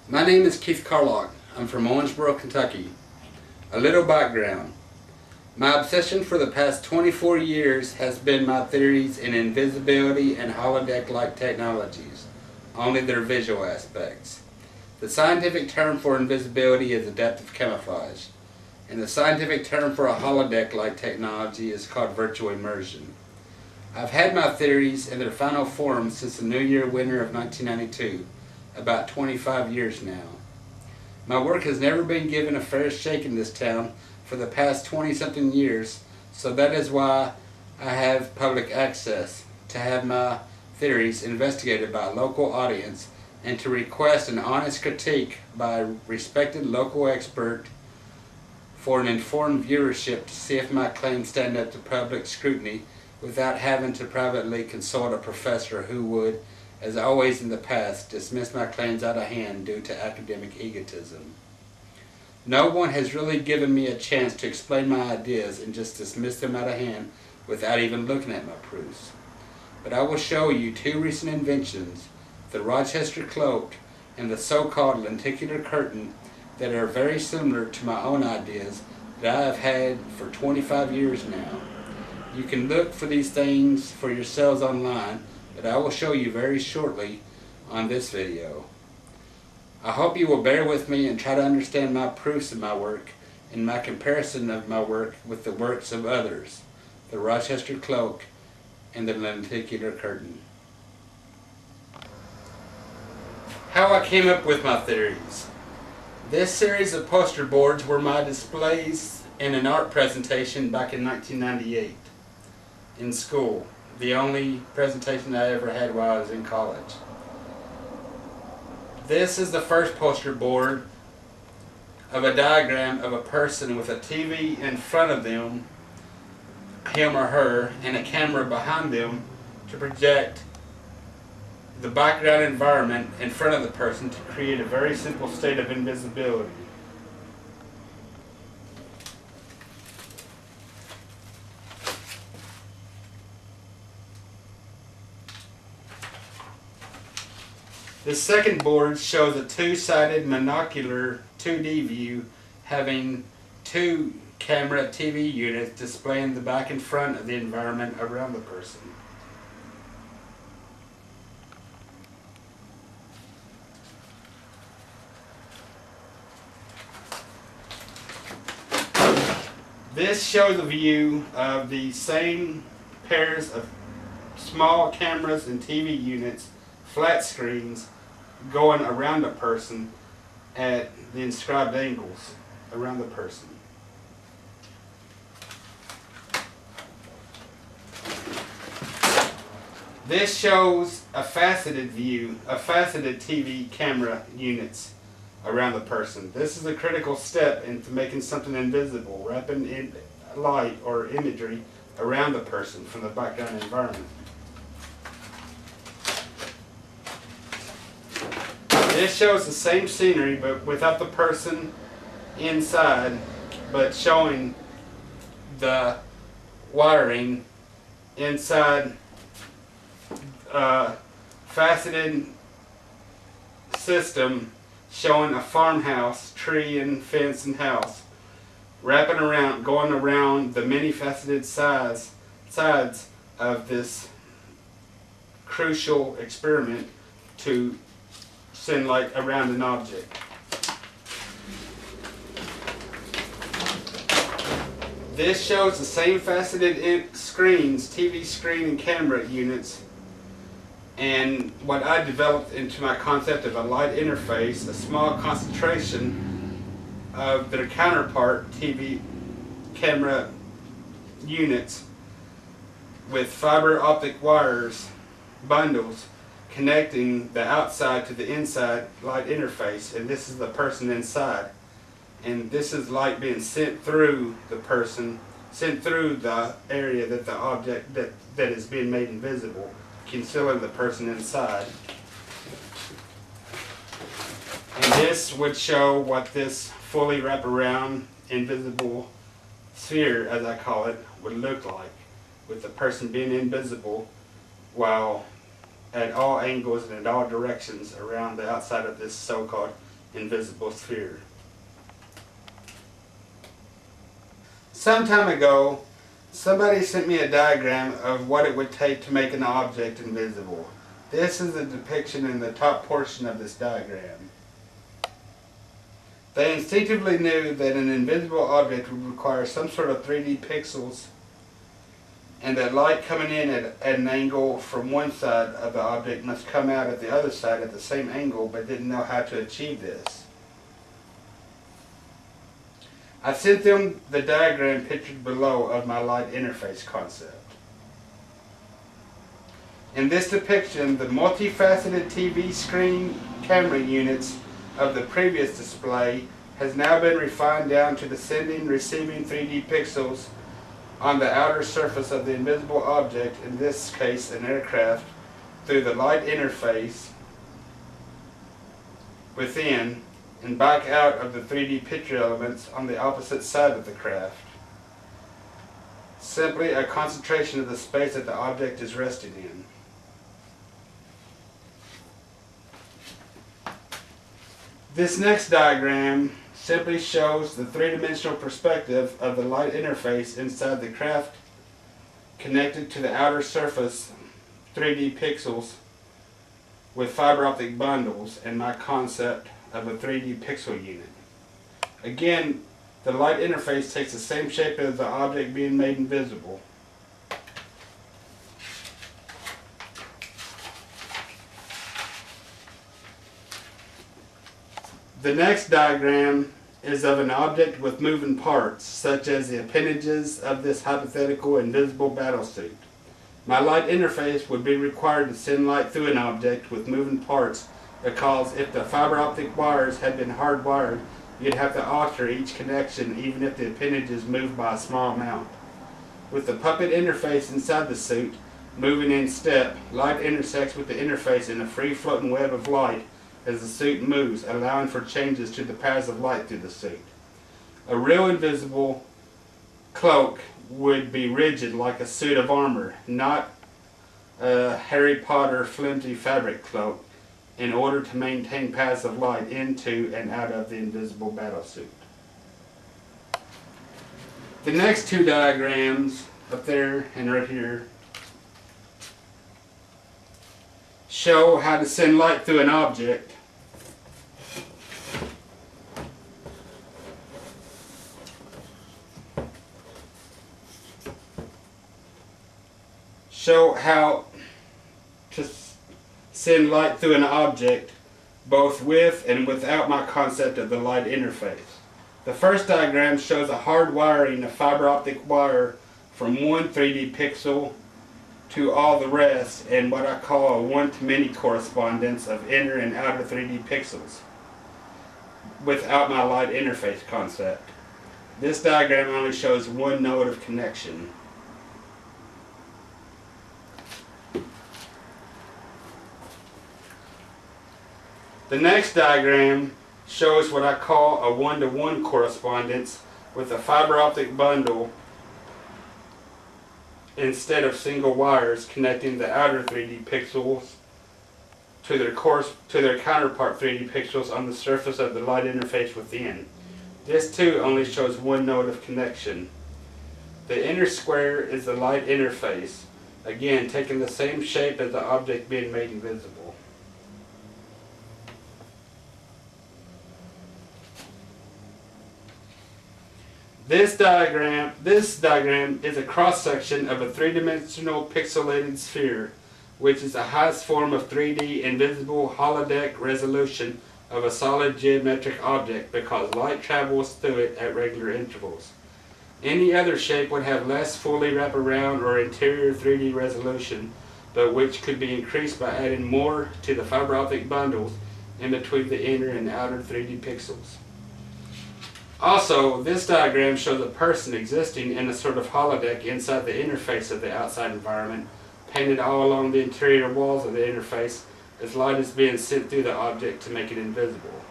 My name is Keith Carlock. I'm from Owensboro, Kentucky. A little background. My obsession for the past 24 years has been my theories in invisibility and holodeck-like technologies, only their visual aspects. The scientific term for invisibility is adaptive camouflage, and the scientific term for a holodeck-like technology is called virtual immersion. I've had my theories in their final form since the New Year winter of 1992, about 25 years now. My work has never been given a fair shake in this town for the past 20-something years, so that is why I have public access to have my theories investigated by a local audience and to request an honest critique by a respected local expert for an informed viewership to see if my claims stand up to public scrutiny without having to privately consult a professor who would, as always in the past, dismiss my claims out of hand due to academic egotism. No one has really given me a chance to explain my ideas and just dismiss them out of hand without even looking at my proofs. But I will show you two recent inventions, the Rochester cloak and the so-called lenticular curtain, that are very similar to my own ideas that I have had for 25 years now. You can look for these things for yourselves online, but I will show you very shortly on this video. I hope you will bear with me and try to understand my proofs of my work and my comparison of my work with the works of others, the Rochester cloak and the lenticular curtain. How I came up with my theories. This series of poster boards were my displays in an art presentation back in 1998 in school. The only presentation I ever had while I was in college. This is the first poster board of a diagram of a person with a TV in front of them, him or her, and a camera behind them to project the background environment in front of the person to create a very simple state of invisibility. The second board shows a two-sided monocular 2D view having two camera TV units displaying the back and front of the environment around the person. This shows a view of the same pairs of small cameras and TV units, flat screens, going around a person at the inscribed angles around the person. This shows a faceted view, a faceted TV camera units around the person. This is a critical step into making something invisible, wrapping in light or imagery around the person from the background environment. This shows the same scenery but without the person inside, but showing the wiring inside a faceted system showing a farmhouse, tree and fence and house, wrapping around, going around the many faceted sides of this crucial experiment to send light around an object. This shows the same faceted screens, TV screen and camera units, and what I developed into my concept of a light interface, a small concentration of their counterpart TV camera units with fiber optic wires, bundles, connecting the outside to the inside light interface, and this is the person inside. And this is light being sent through the person, sent through the area that the object that is being made invisible, concealing the person inside. And this would show what this fully wraparound invisible sphere, as I call it, would look like, with the person being invisible while at all angles and in all directions around the outside of this so-called invisible sphere. Some time ago, somebody sent me a diagram of what it would take to make an object invisible. This is a depiction in the top portion of this diagram. They instinctively knew that an invisible object would require some sort of 3D pixels, and that light coming in at an angle from one side of the object must come out at the other side at the same angle, but didn't know how to achieve this. I sent them the diagram pictured below of my light interface concept. In this depiction, the multifaceted TV screen camera units of the previous display has now been refined down to the sending, receiving 3D pixels on the outer surface of the invisible object, in this case an aircraft, through the light interface within and back out of the 3D picture elements on the opposite side of the craft. Simply a concentration of the space that the object is resting in. This next diagram simply shows the three-dimensional perspective of the light interface inside the craft connected to the outer surface 3D pixels with fiber optic bundles and my concept of a 3D pixel unit. Again, the light interface takes the same shape as the object being made invisible. The next diagram is of an object with moving parts, such as the appendages of this hypothetical invisible battlesuit. My light interface would be required to send light through an object with moving parts, because if the fiber optic wires had been hardwired, you'd have to alter each connection even if the appendages moved by a small amount. With the puppet interface inside the suit moving in step, light intersects with the interface in a free-floating web of light as the suit moves, allowing for changes to the paths of light through the suit. A real invisible cloak would be rigid like a suit of armor, not a Harry Potter flimsy fabric cloak, in order to maintain paths of light into and out of the invisible battlesuit. The next two diagrams, up there and right here, show how to send light through an object send light through an object both with and without my concept of the light interface. The first diagram shows a hard wiring of fiber optic wire from one 3D pixel to all the rest, and what I call a one-to-many correspondence of inner and outer 3D pixels without my light interface concept. This diagram only shows one node of connection. The next diagram shows what I call a one-to-one correspondence with a fiber optic bundle instead of single wires connecting the outer 3D pixels to their counterpart 3D pixels on the surface of the light interface within. This too only shows one node of connection. The inner square is the light interface, again taking the same shape as the object being made invisible. This diagram is a cross-section of a three-dimensional pixelated sphere, which is the highest form of 3D invisible holodeck resolution of a solid geometric object because light travels through it at regular intervals. Any other shape would have less fully wraparound or interior 3D resolution, but which could be increased by adding more to the fiber optic bundles in between the inner and outer 3D pixels. Also, this diagram shows a person existing in a sort of holodeck inside the interface of the outside environment, painted all along the interior walls of the interface as light is being sent through the object to make it invisible.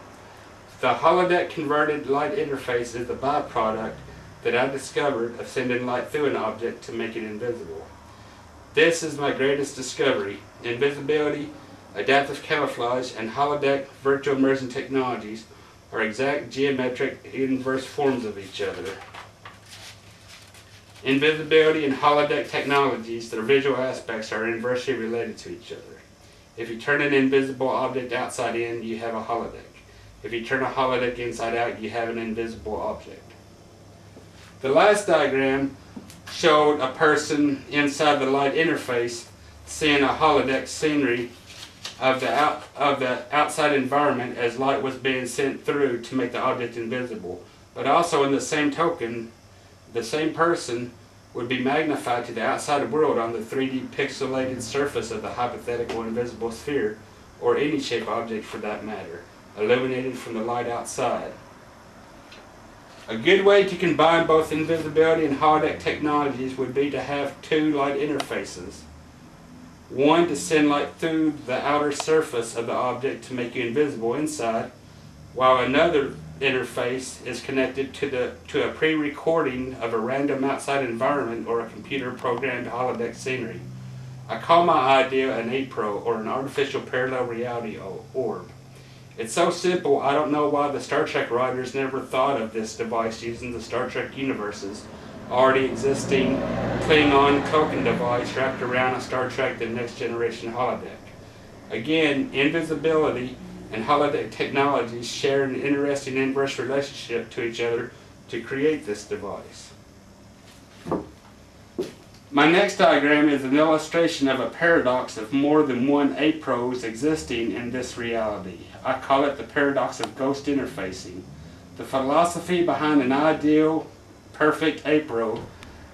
The holodeck converted light interface is the byproduct that I discovered of sending light through an object to make it invisible. This is my greatest discovery. Invisibility, adaptive camouflage, and holodeck virtual immersion technologies are exact geometric inverse forms of each other. Invisibility and holodeck technologies, their visual aspects are inversely related to each other. If you turn an invisible object outside in, you have a holodeck. If you turn a holodeck inside out, you have an invisible object. The last diagram showed a person inside the light interface seeing a holodeck scenery of the outside environment as light was being sent through to make the object invisible. But also in the same token, the same person would be magnified to the outside world on the 3D pixelated surface of the hypothetical invisible sphere, or any shape object for that matter, illuminated from the light outside. A good way to combine both invisibility and holodeck technologies would be to have two light interfaces. One to send light through the outer surface of the object to make you invisible inside, while another interface is connected to a pre-recording of a random outside environment or a computer-programmed holodeck scenery. I call my idea an APRO, or an artificial parallel reality orb. It's so simple, I don't know why the Star Trek writers never thought of this device using the Star Trek universe's already existing Klingon cloaking device wrapped around a Star Trek The Next Generation holodeck. Again, invisibility and holodeck technologies share an interesting inverse relationship to each other to create this device. My next diagram is an illustration of a paradox of more than one APROs existing in this reality. I call it the paradox of ghost interfacing. The philosophy behind an ideal, perfect APRO,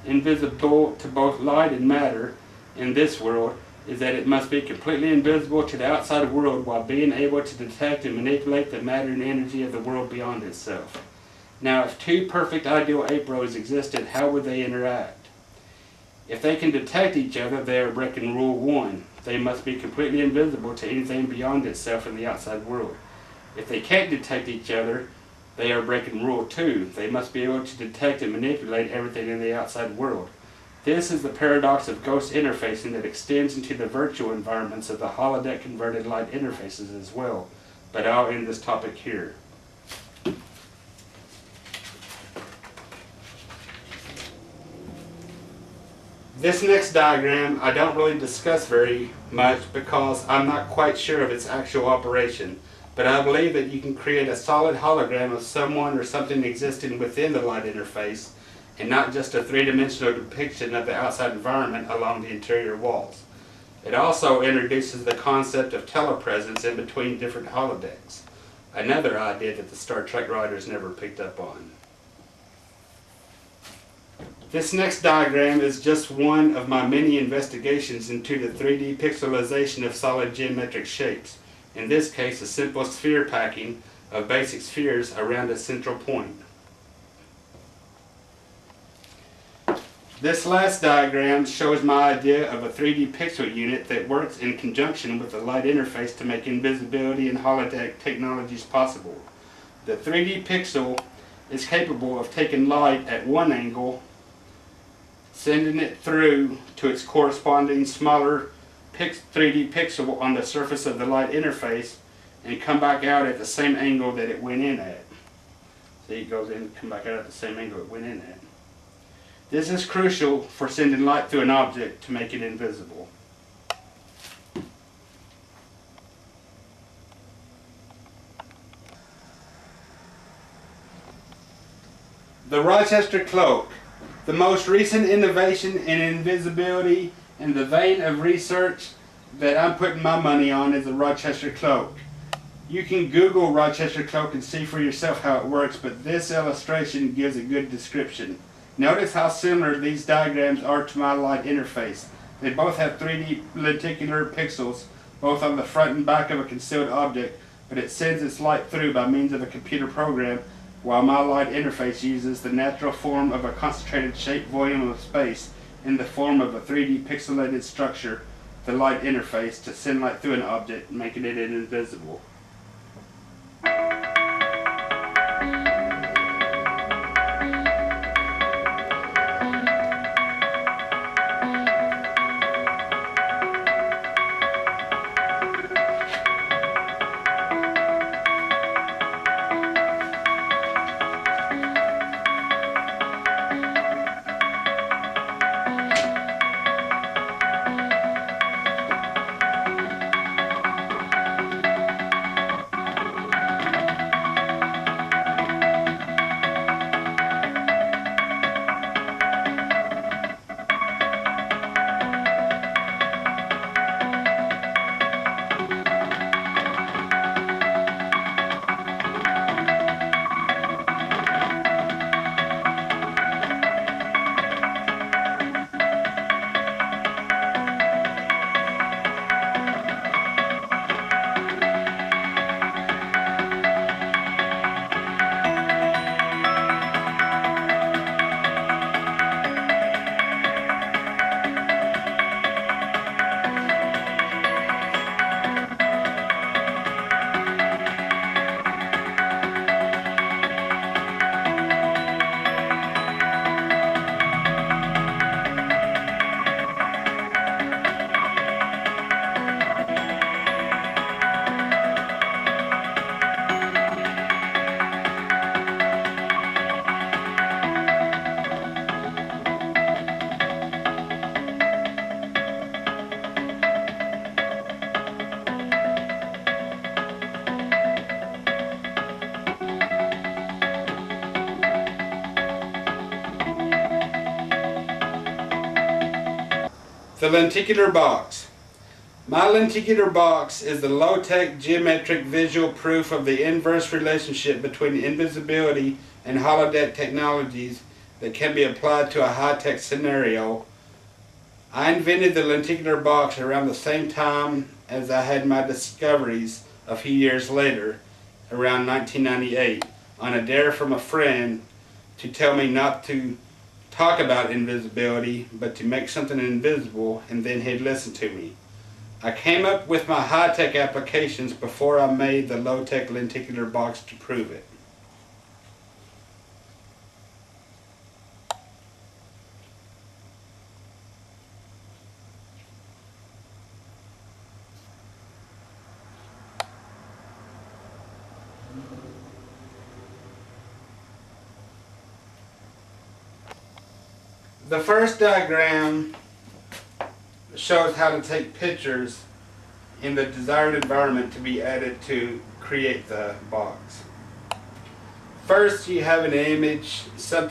invisible to both light and matter in this world, is that it must be completely invisible to the outside world while being able to detect and manipulate the matter and energy of the world beyond itself. Now, if two perfect ideal APROs existed, how would they interact? If they can detect each other, they are breaking Rule 1. They must be completely invisible to anything beyond itself in the outside world. If they can't detect each other, they are breaking Rule 2. They must be able to detect and manipulate everything in the outside world. This is the paradox of ghost interfacing that extends into the virtual environments of the holodeck converted light interfaces as well. But I'll end this topic here. This next diagram I don't really discuss very much because I'm not quite sure of its actual operation, but I believe that you can create a solid hologram of someone or something existing within the light interface and not just a three-dimensional depiction of the outside environment along the interior walls. It also introduces the concept of telepresence in between different holodecks, another idea that the Star Trek writers never picked up on. This next diagram is just one of my many investigations into the 3D pixelization of solid geometric shapes, in this case a simple sphere packing of basic spheres around a central point. This last diagram shows my idea of a 3D pixel unit that works in conjunction with the light interface to make invisibility and holodeck technologies possible. The 3D pixel is capable of taking light at one angle, sending it through to its corresponding smaller 3D pixel on the surface of the light interface and come back out at the same angle that it went in at. See, it goes in and come back out at the same angle it went in at. This is crucial for sending light through an object to make it invisible. The Rochester Cloak, the most recent innovation in invisibility in the vein of research that I'm putting my money on, is the Rochester Cloak. You can Google Rochester Cloak and see for yourself how it works, but this illustration gives a good description. Notice how similar these diagrams are to my light interface. They both have 3D lenticular pixels, both on the front and back of a concealed object, but it sends its light through by means of a computer program, while my light interface uses the natural form of a concentrated shape volume of space in the form of a 3D pixelated structure, the light interface, to send light through an object, making it invisible. The lenticular box. My lenticular box is the low-tech geometric visual proof of the inverse relationship between invisibility and holodeck technologies that can be applied to a high-tech scenario. I invented the lenticular box around the same time as I had my discoveries a few years later, around 1998, on a dare from a friend to tell me not to talk about invisibility, but to make something invisible, and then he'd listen to me. I came up with my high-tech applications before I made the low-tech lenticular box to prove it. The first diagram shows how to take pictures in the desired environment to be added to create the box. First, you have an image, you have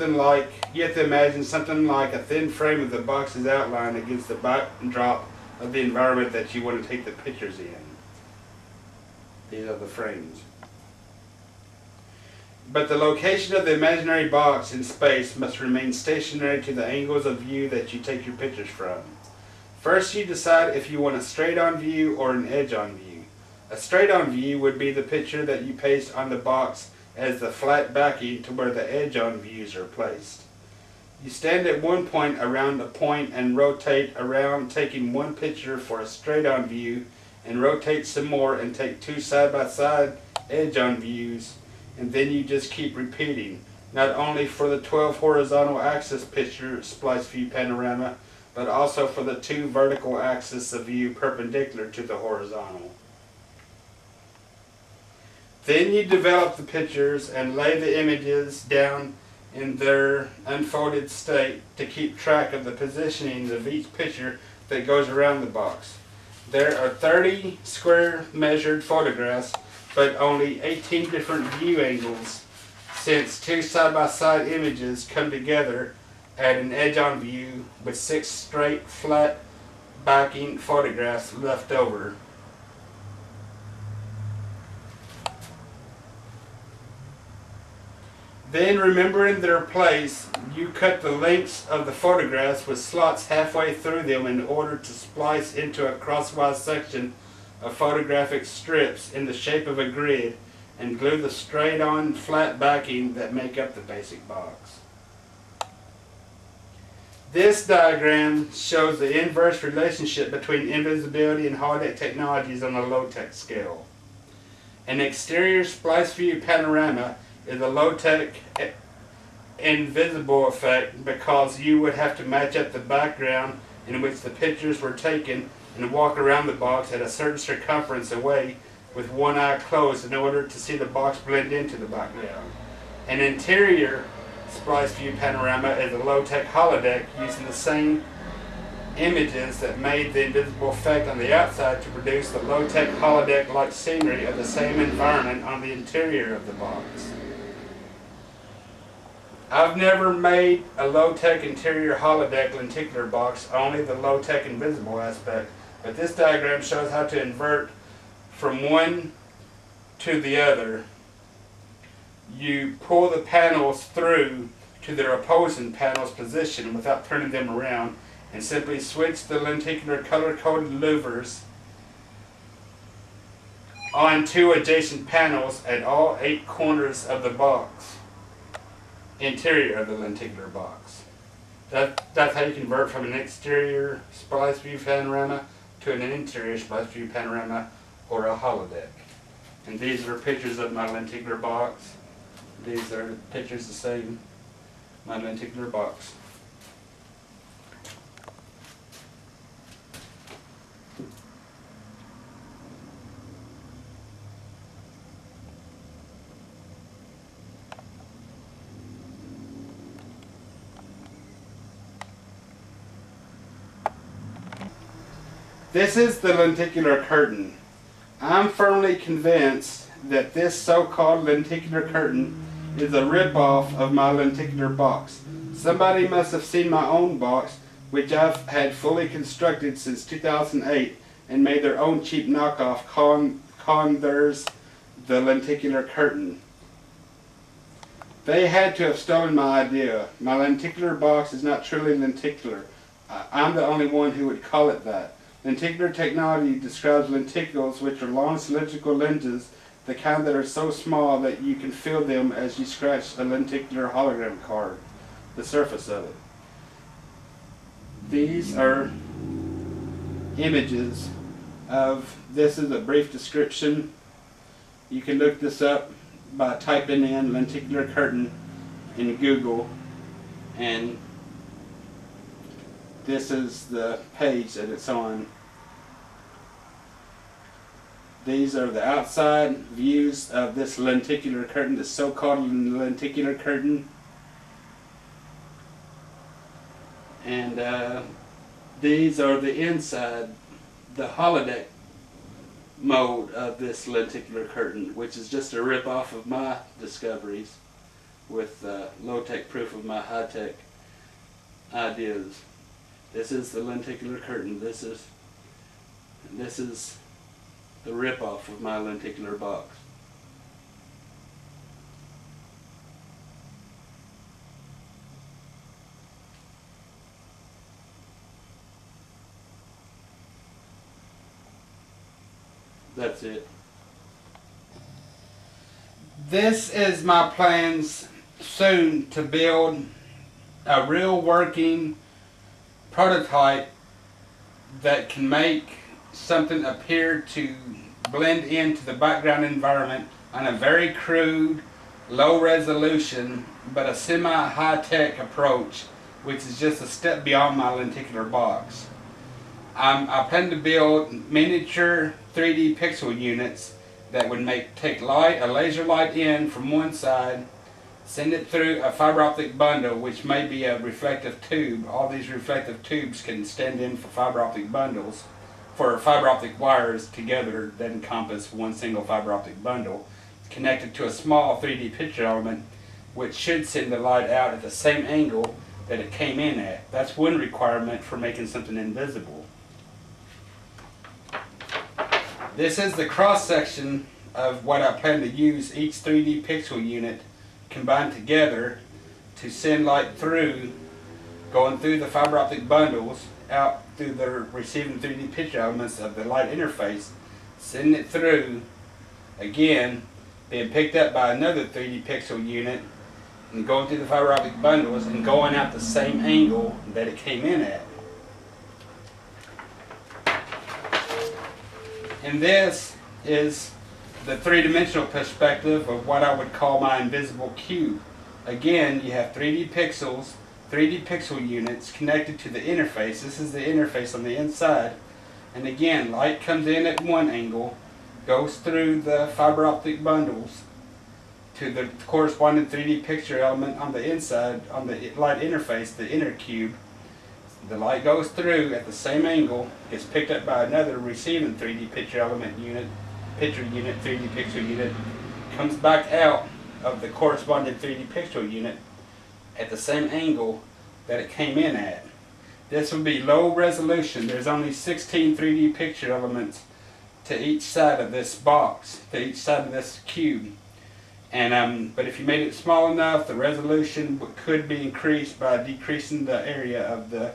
to imagine something like a thin frame of the box's outline against the backdrop of the environment that you want to take the pictures in. These are the frames. But the location of the imaginary box in space must remain stationary to the angles of view that you take your pictures from. First, you decide if you want a straight-on view or an edge-on view. A straight-on view would be the picture that you paste on the box as the flat backing to where the edge-on views are placed. You stand at one point around a point and rotate around, taking one picture for a straight-on view, and rotate some more and take two side-by-side edge-on views, and then you just keep repeating, not only for the 12 horizontal axis picture splice view panorama, but also for the two vertical axis of view perpendicular to the horizontal. Then you develop the pictures and lay the images down in their unfolded state to keep track of the positioning of each picture that goes around the box. There are 30 square measured photographs, but only 18 different view angles, since two side-by-side images come together at an edge-on view with 6 straight, flat backing photographs left over. Then, remembering their place, you cut the lengths of the photographs with slots halfway through them in order to splice into a crosswise section of photographic strips in the shape of a grid, and glue the straight-on flat backing that make up the basic box. This diagram shows the inverse relationship between invisibility and holodeck technologies on a low-tech scale. An exterior splice view panorama is a low-tech invisible effect because you would have to match up the background in which the pictures were taken and walk around the box at a certain circumference away with one eye closed in order to see the box blend into the background. An interior splice view panorama is a low-tech holodeck using the same images that made the invisible effect on the outside to produce the low-tech holodeck-like scenery of the same environment on the interior of the box. I've never made a low-tech interior holodeck lenticular box, only the low-tech invisible aspect, but this diagram shows how to invert from one to the other. You pull the panels through to their opposing panels position without turning them around, and simply switch the lenticular color-coded louvers on two adjacent panels at all 8 corners of the box, interior of the lenticular box. That's how you convert from an exterior splice view panorama to an interior splice view panorama or a holodeck. And these are pictures of my lenticular box. These are pictures the same, my lenticular box. This is the lenticular curtain. I'm firmly convinced that this so-called lenticular curtain is a rip-off of my lenticular box. Somebody must have seen my own box which I've had fully constructed since 2008 and made their own cheap knockoff, calling theirs the lenticular curtain. They had to have stolen my idea. My lenticular box is not truly lenticular. I'm the only one who would call it that. Lenticular technology describes lenticles, which are long cylindrical lenses, the kind that are so small that you can feel them as you scratch a lenticular hologram card, the surface of it. These are images of, this is a brief description. You can look this up by typing in lenticular curtain in Google, and this is the page that it's on. These are the outside views of this lenticular curtain, the so-called lenticular curtain. And these are the inside, the holodeck mode of this lenticular curtain, which is just a rip-off of my discoveries with low-tech proof of my high-tech ideas. This is the lenticular curtain. This is the rip-off of my lenticular box. That's it. This is my plans soon to build a real working prototype that can make something appear to blend into the background environment on a very crude, low resolution, but a semi-high-tech approach, which is just a step beyond my lenticular box. I plan to build miniature 3D pixel units that would take light, a laser light in from one side, send it through a fiber optic bundle, which may be a reflective tube. All these reflective tubes can stand in for fiber optic bundles, for fiber optic wires together that encompass one single fiber optic bundle, connected to a small 3D picture element, which should send the light out at the same angle that it came in at. That's one requirement for making something invisible. This is the cross section of what I plan to use each 3D pixel unit combined together to send light through, going through the fiber optic bundles out through the receiving 3D picture elements of the light interface, sending it through again, being picked up by another 3D pixel unit and going through the fiber optic bundles and going out the same angle that it came in at. And this is the three-dimensional perspective of what I would call my invisible cube. Again, you have 3D pixels, 3D pixel units connected to the interface. This is the interface on the inside. And again, light comes in at one angle, goes through the fiber optic bundles to the corresponding 3D picture element on the inside, on the light interface, the inner cube. The light goes through at the same angle, gets picked up by another receiving 3D picture element unit, 3D pixel unit, comes back out of the corresponding 3D pixel unit at the same angle that it came in at. This would be low resolution. There's only 16 3D picture elements to each side of this box, to each side of this cube. And but if you made it small enough, the resolution could be increased by decreasing the area of the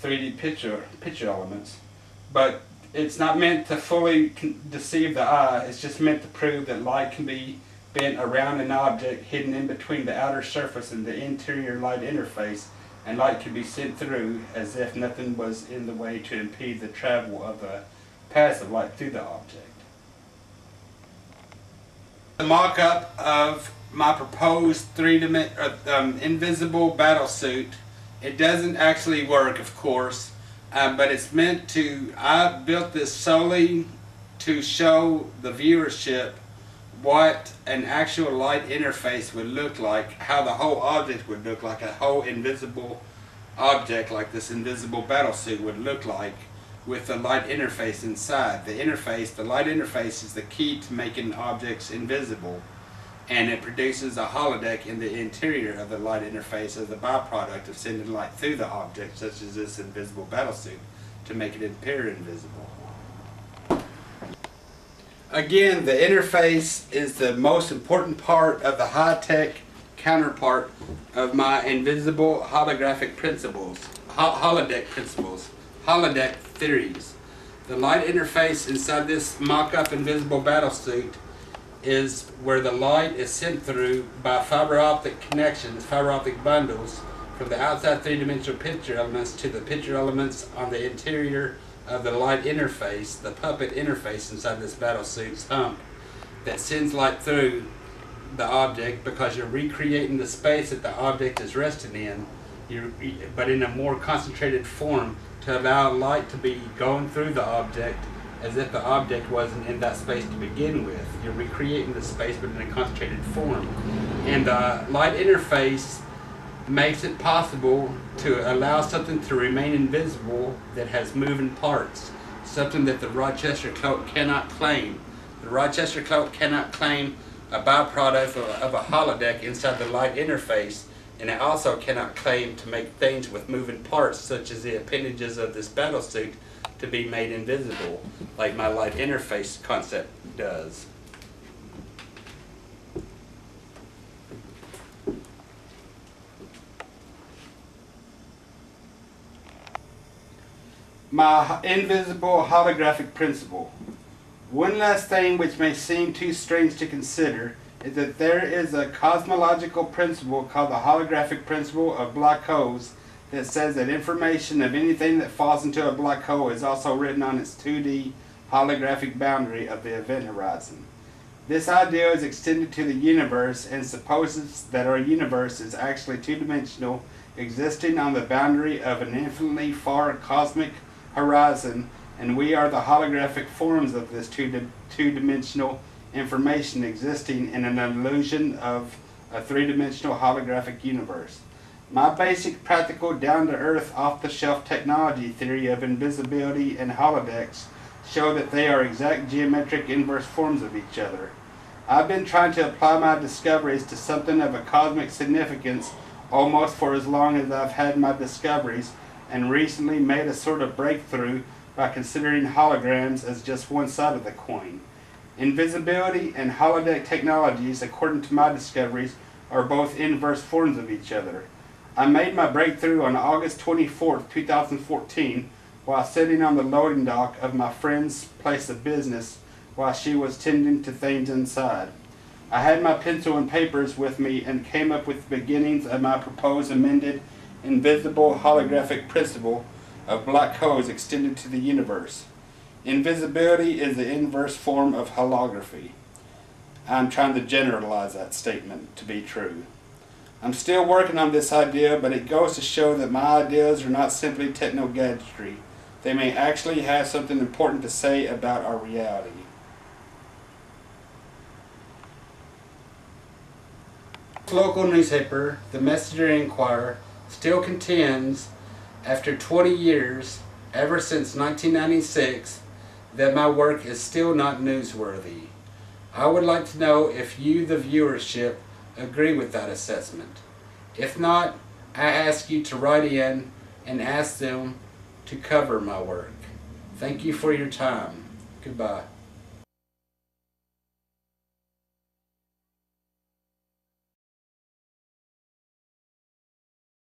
3D picture elements. But it's not meant to fully deceive the eye. It's just meant to prove that light can be bent around an object hidden in between the outer surface and the interior light interface, and light can be sent through as if nothing was in the way to impede the travel of the path of light through the object. The mock-up of my proposed invisible battle suit. It doesn't actually work, of course, but it's meant to, I built this solely to show the viewership what an actual light interface would look like, how the whole object would look like, a whole invisible object like this invisible battle suit would look like with the light interface inside. The light interface is the key to making objects invisible. and it produces a holodeck in the interior of the light interface as a byproduct of sending light through the object, such as this invisible battlesuit, to make it appear invisible. Again, the interface is the most important part of the high-tech counterpart of my invisible holographic principles, holodeck principles, holodeck theories. The light interface inside this mock-up invisible battlesuit is where the light is sent through by fiber optic connections, fiber optic bundles, from the outside three-dimensional picture elements to the picture elements on the interior of the light interface, the puppet interface inside this battlesuit's hump that sends light through the object, because you're recreating the space that the object is resting in, but in a more concentrated form to allow light to be going through the object as if the object wasn't in that space to begin with. You're recreating the space but in a concentrated form. And the light interface makes it possible to allow something to remain invisible that has moving parts, something that the Rochester cloak cannot claim. The Rochester cloak cannot claim a byproduct of a holodeck inside the light interface, and it also cannot claim to make things with moving parts, such as the appendages of this battlesuit, to be made invisible, like my light interface concept does. My invisible holographic principle. One last thing which may seem too strange to consider is that there is a cosmological principle called the holographic principle of black holes that says that information of anything that falls into a black hole is also written on its 2D holographic boundary of the event horizon. This idea is extended to the universe and supposes that our universe is actually two-dimensional, existing on the boundary of an infinitely far cosmic horizon, and we are the holographic forms of this two-dimensional information existing in an illusion of a three-dimensional holographic universe. My basic, practical, down-to-earth, off-the-shelf technology theory of invisibility and holodecks show that they are exact geometric inverse forms of each other. I've been trying to apply my discoveries to something of a cosmic significance almost for as long as I've had my discoveries, and recently made a sort of breakthrough by considering holograms as just one side of the coin. Invisibility and holodeck technologies, according to my discoveries, are both inverse forms of each other. I made my breakthrough on August 24th, 2014, while sitting on the loading dock of my friend's place of business while she was tending to things inside. I had my pencil and papers with me and came up with the beginnings of my proposed amended invisible holographic principle of black holes extended to the universe. Invisibility is the inverse form of holography. I'm trying to generalize that statement to be true. I'm still working on this idea, but it goes to show that my ideas are not simply techno-gadgetry. They may actually have something important to say about our reality. Local newspaper, the Messenger-Inquirer, still contends, after 20 years, ever since 1996, that my work is still not newsworthy. I would like to know if you, the viewership, agree with that assessment. If not, I ask you to write in and ask them to cover my work. Thank you for your time. Goodbye.